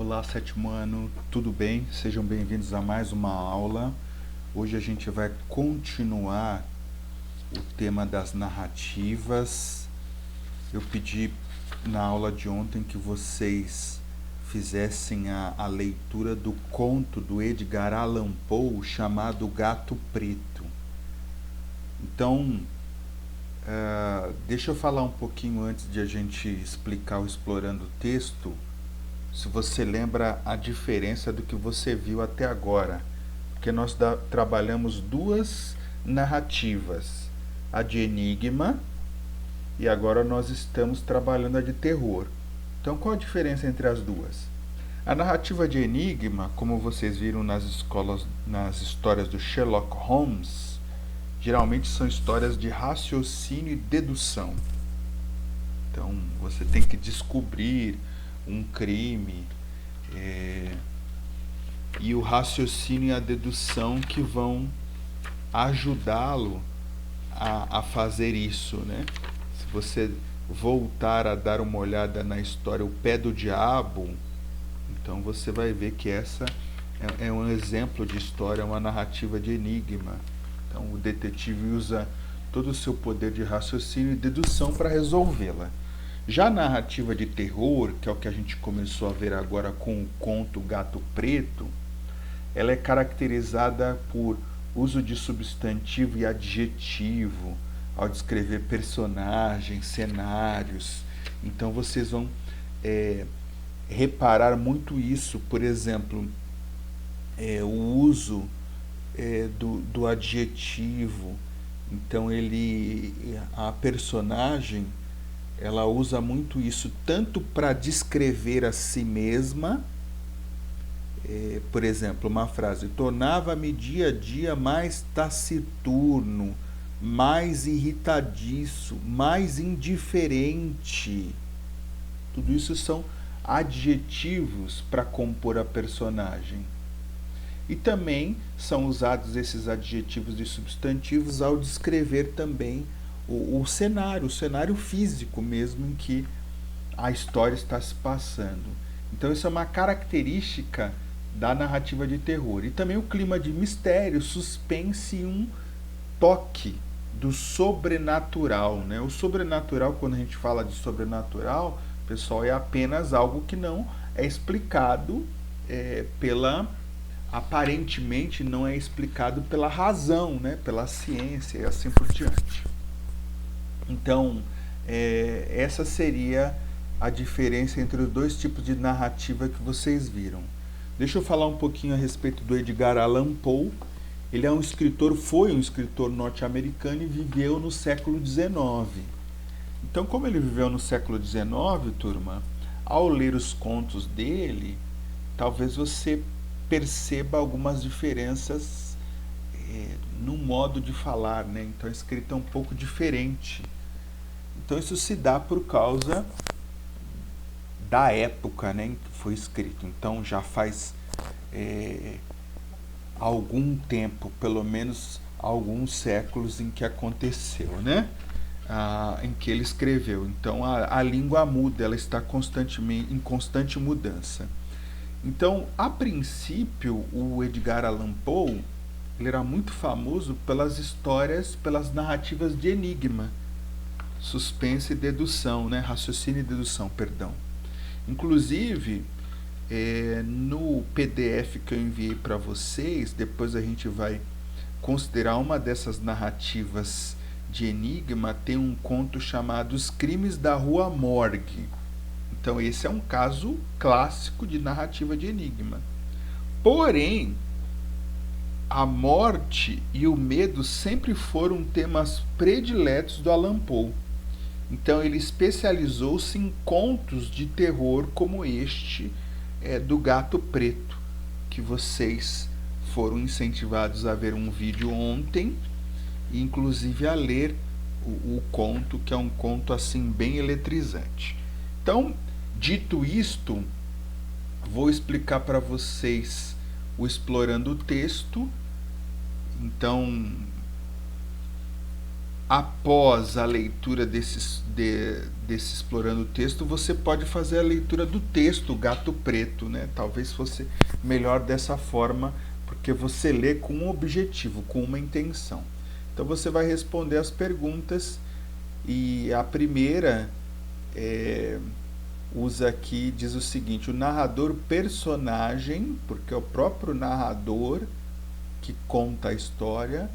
Olá, sétimo ano, tudo bem? Sejam bem-vindos a mais uma aula. Hoje a gente vai continuar o tema das narrativas. Eu pedi na aula de ontem que vocês fizessem a leitura do conto do Edgar Allan Poe chamado Gato Preto. Então, deixa eu falar um pouquinho antes de a gente explicar o Explorando o Texto. Se você lembra a diferença do que você viu até agora, porque nós trabalhamos duas narrativas, a de enigma e agora nós estamos trabalhando a de terror. Então qual a diferença entre as duas? A narrativa de enigma, como vocês viram nas histórias do Sherlock Holmes, geralmente são histórias de raciocínio e dedução. Então você tem que descobrir um crime, e o raciocínio e a dedução que vão ajudá-lo a fazer isso, né? Se você voltar a dar uma olhada na história O Pé do Diabo, então você vai ver que essa é um exemplo de história, uma narrativa de enigma. Então o detetive usa todo o seu poder de raciocínio e dedução para resolvê-la. Já a narrativa de terror, que é o que a gente começou a ver agora com o conto Gato Preto, ela é caracterizada por uso de substantivo e adjetivo ao descrever personagens, cenários. Então vocês vão reparar muito isso, por exemplo, o uso do adjetivo. Então a personagem ela usa muito isso tanto para descrever a si mesma, por exemplo, uma frase: tornava-me dia a dia mais taciturno, mais irritadiço, mais indiferente. Tudo isso são adjetivos para compor a personagem. E também são usados esses adjetivos e substantivos ao descrever também o cenário físico mesmo em que a história está se passando. Então isso é uma característica da narrativa de terror. E também o clima de mistério, suspense e um toque do sobrenatural, né? O sobrenatural, quando a gente fala de sobrenatural, pessoal, é apenas algo que não é explicado aparentemente não é explicado pela razão, né? Pela ciência e assim por diante. Então, essa seria a diferença entre os dois tipos de narrativa que vocês viram. Deixa eu falar um pouquinho a respeito do Edgar Allan Poe. Ele é foi um escritor norte-americano e viveu no século XIX. Então, como ele viveu no século XIX, turma, ao ler os contos dele, talvez você perceba algumas diferenças no modo de falar, né? Então a escrita é um pouco diferente. Então isso se dá por causa da época, né, em que foi escrito. Então já faz algum tempo, pelo menos alguns séculos em que aconteceu, né? Em que ele escreveu. Então a língua muda, ela está constantemente em constante mudança. Então, a princípio, o Edgar Allan Poe ele era muito famoso pelas histórias, pelas narrativas de enigma, suspense e dedução, né? Raciocínio e dedução, perdão. Inclusive, no PDF que eu enviei para vocês, depois a gente vai considerar uma dessas narrativas de enigma, tem um conto chamado Os Crimes da Rua Morgue. Então esse é um caso clássico de narrativa de enigma. Porém, a morte e o medo sempre foram temas prediletos do Allan Poe. Então ele especializou-se em contos de terror como este do Gato Preto, que vocês foram incentivados a ver um vídeo ontem, e inclusive a ler o conto, que é um conto assim bem eletrizante. Então, dito isto, vou explicar para vocês o Explorando o Texto. Então, após a leitura desse Explorando o Texto, você pode fazer a leitura do texto Gato Preto, né? Talvez fosse melhor dessa forma, porque você lê com um objetivo, com uma intenção. Então você vai responder as perguntas e a primeira usa aqui, diz o seguinte: o narrador personagem, porque é o próprio narrador que conta a história,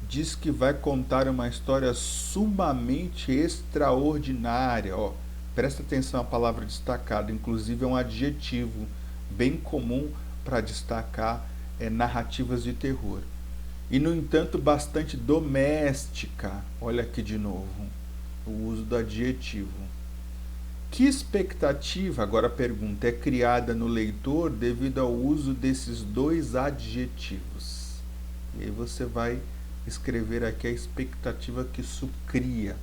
diz que vai contar uma história sumamente extraordinária. Ó, presta atenção à palavra destacada, inclusive é um adjetivo bem comum para destacar narrativas de terror. E, no entanto, bastante doméstica. Olha aqui de novo o uso do adjetivo. Que expectativa, agora a pergunta, é criada no leitor devido ao uso desses dois adjetivos? E aí você vai escrever aqui a expectativa que isso cria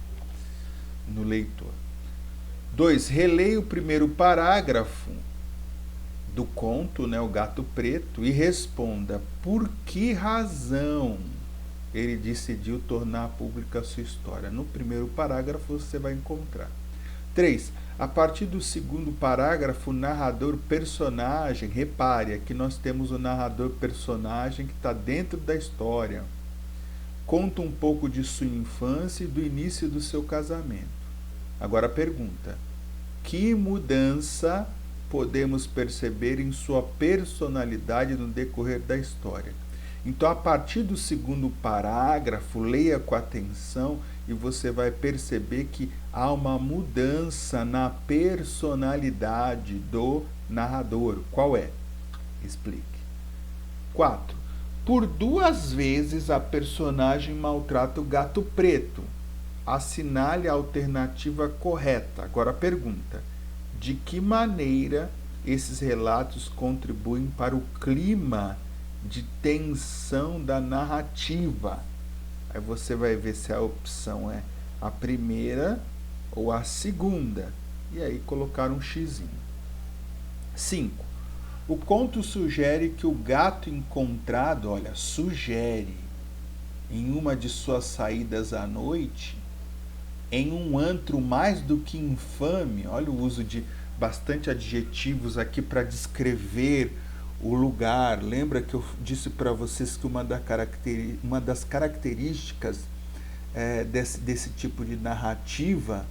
no leitor. 2. Releia o primeiro parágrafo do conto, né, o Gato Preto, e responda por que razão ele decidiu tornar pública a sua história. No primeiro parágrafo você vai encontrar. 3. A partir do segundo parágrafo, o narrador personagem, repare, aqui nós temos o narrador personagem que está dentro da história. Conta um pouco de sua infância e do início do seu casamento. Agora a pergunta: que mudança podemos perceber em sua personalidade no decorrer da história? Então, a partir do segundo parágrafo, leia com atenção e você vai perceber que há uma mudança na personalidade do narrador. Qual é? Explique. 4. Por 2 vezes a personagem maltrata o Gato Preto. Assinale a alternativa correta. Agora a pergunta: de que maneira esses relatos contribuem para o clima de tensão da narrativa? Aí você vai ver se a opção é a primeira ou a segunda. E aí colocar um xizinho. 5. O conto sugere que o gato encontrado, olha, sugere, em uma de suas saídas à noite, em um antro mais do que infame, olha o uso de bastante adjetivos aqui para descrever o lugar. Lembra que eu disse para vocês que uma das características desse tipo de narrativa,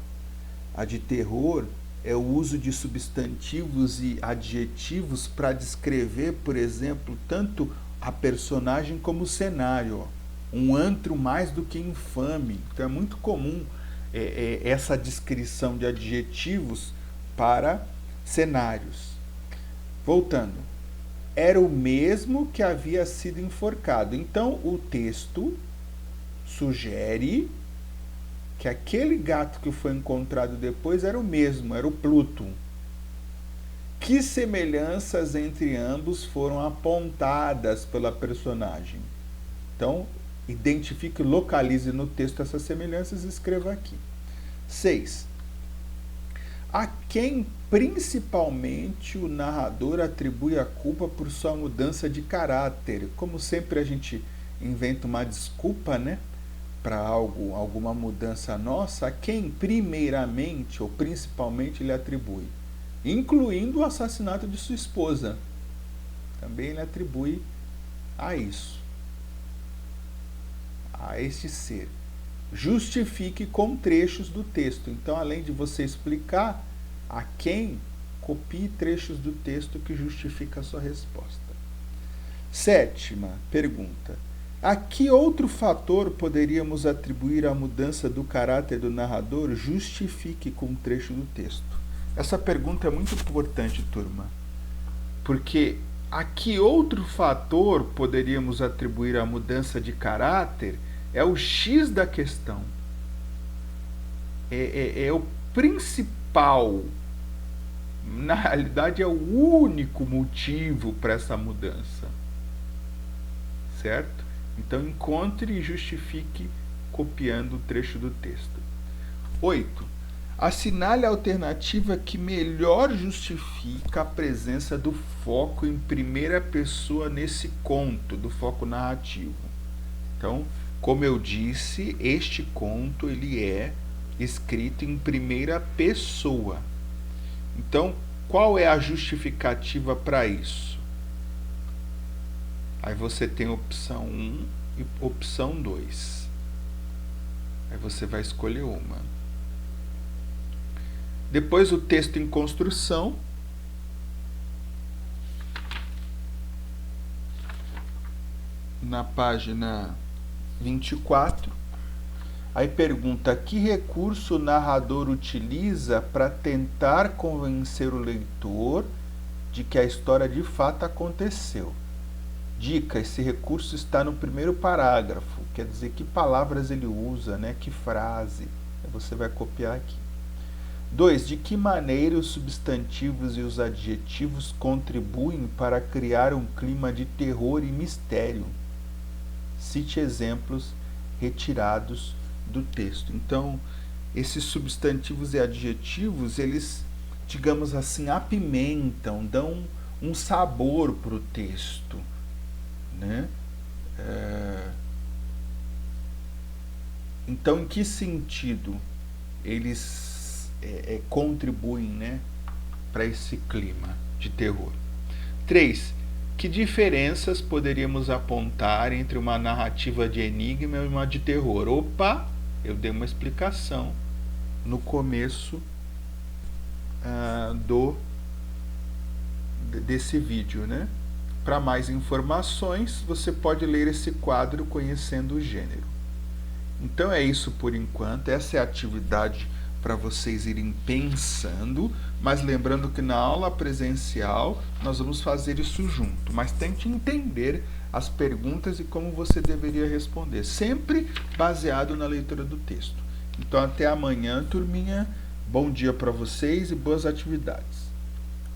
a de terror, é o uso de substantivos e adjetivos para descrever, por exemplo, tanto a personagem como o cenário. Ó. Um antro mais do que infame. Então é muito comum essa descrição de adjetivos para cenários. Voltando. Era o mesmo que havia sido enforcado. Então o texto sugere que aquele gato que foi encontrado depois era o mesmo, era o Pluto. Que semelhanças entre ambos foram apontadas pela personagem? Então, identifique e localize no texto essas semelhanças e escreva aqui. 6. A quem principalmente o narrador atribui a culpa por sua mudança de caráter? Como sempre a gente inventa uma desculpa, né? Para alguma mudança nossa, a quem primeiramente ou principalmente ele atribui? Incluindo o assassinato de sua esposa. Também ele atribui a isso. A este ser. Justifique com trechos do texto. Então, além de você explicar a quem, copie trechos do texto que justifica a sua resposta. 7ª pergunta. A que outro fator poderíamos atribuir a mudança do caráter do narrador? Justifique com um trecho do texto. Essa pergunta é muito importante, turma, porque a que outro fator poderíamos atribuir a mudança de caráter é o X da questão. É o principal, na realidade é o único motivo para essa mudança, certo? Então, encontre e justifique copiando o trecho do texto. 8. Assinale a alternativa que melhor justifica a presença do foco em primeira pessoa nesse conto, do foco narrativo. Então, Como eu disse, este conto ele é escrito em primeira pessoa. Então, qual é a justificativa para isso? Aí você tem opção 1 e opção 2. Aí você vai escolher uma. Depois o texto em construção. Na página 24. Aí pergunta: que recurso o narrador utiliza para tentar convencer o leitor de que a história de fato aconteceu? Dica: esse recurso está no primeiro parágrafo, quer dizer que palavras ele usa, né? Que frase. Você vai copiar aqui. 2. De que maneira os substantivos e os adjetivos contribuem para criar um clima de terror e mistério? Cite exemplos retirados do texto. Então, esses substantivos e adjetivos, eles, digamos assim, apimentam, dão um sabor para o texto, né? Então, em que sentido eles contribuem, né, para esse clima de terror? 3. Que diferenças poderíamos apontar entre uma narrativa de enigma e uma de terror? Opa, eu dei uma explicação no começo desse vídeo, né? Para mais informações, você pode ler esse quadro Conhecendo o Gênero. Então é isso por enquanto, essa é a atividade para vocês irem pensando, mas lembrando que na aula presencial nós vamos fazer isso junto, mas tente entender as perguntas e como você deveria responder, sempre baseado na leitura do texto. Então até amanhã, turminha, bom dia para vocês e boas atividades.